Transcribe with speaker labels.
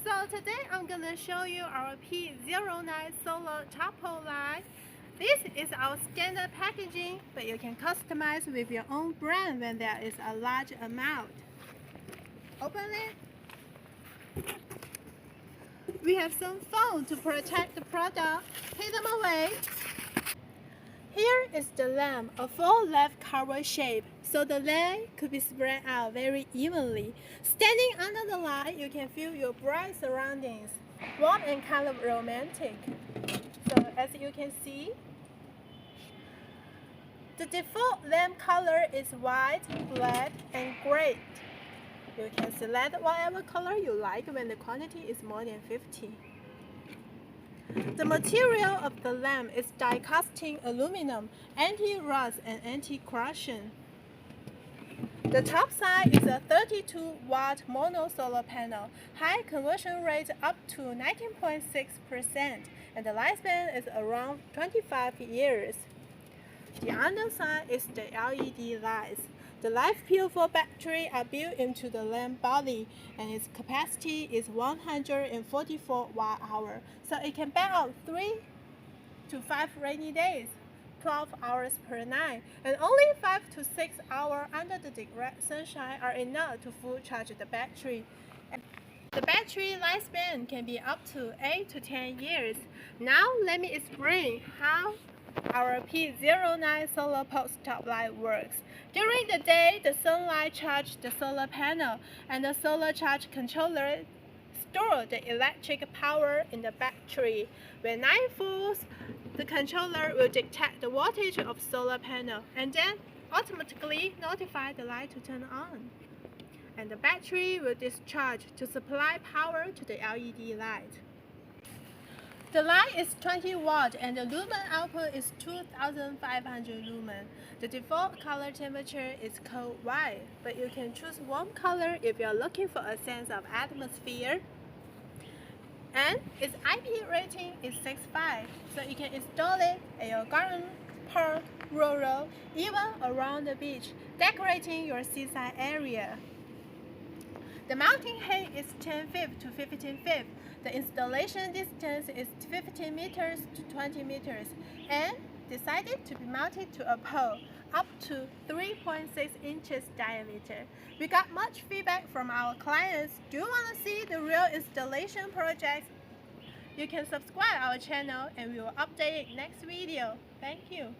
Speaker 1: So today I'm gonna show you our P09 solar chapel light. This is our standard packaging, but you can customize with your own brand when there is a large amount. Open it. We have some foam to protect the product. Take them away. Here is the lamp, a full left cover shape, so the light could be spread out very evenly. Standing under the light, you can feel your bright surroundings, warm and kind of romantic. So as you can see, the default lamp color is white, black, and gray. You can select whatever color you like when the quantity is more than 50. The material of the lamp is die-casting aluminum, anti-rust and anti-corrosion. The top side is a 32-watt mono solar panel, high conversion rate up to 19.6%, and the lifespan is around 25 years. The underside is the LED lights. The live P04 battery are built into the lamp body, and its capacity is 144 watt-hours, so it can back up 3 to 5 rainy days, 12 hours per night, and only 5 to 6 hours under the direct sunshine are enough to full charge the battery. The battery lifespan can be up to 8 to 10 years. Now let me explain how our P09 solar pulse top light works. During the day, the sunlight charges the solar panel, and the solar charge controller stores the electric power in the battery. When night falls, the controller will detect the voltage of solar panel and then automatically notify the light to turn on. And the battery will discharge to supply power to the LED light. The light is 20 watt and the lumen output is 2500 lumen. The default color temperature is cold white, but you can choose warm color if you are looking for a sense of atmosphere. And its IP rating is 6.5, so you can install it at your garden, park, rural, even around the beach, decorating your seaside area. The mounting height is 10 feet to 15 feet. The installation distance is 15 meters to 20 meters and decided to be mounted to a pole up to 3.6 inches diameter. We got much feedback from our clients. Do you want to see the real installation project? You can subscribe our channel and we will update it next video. Thank you.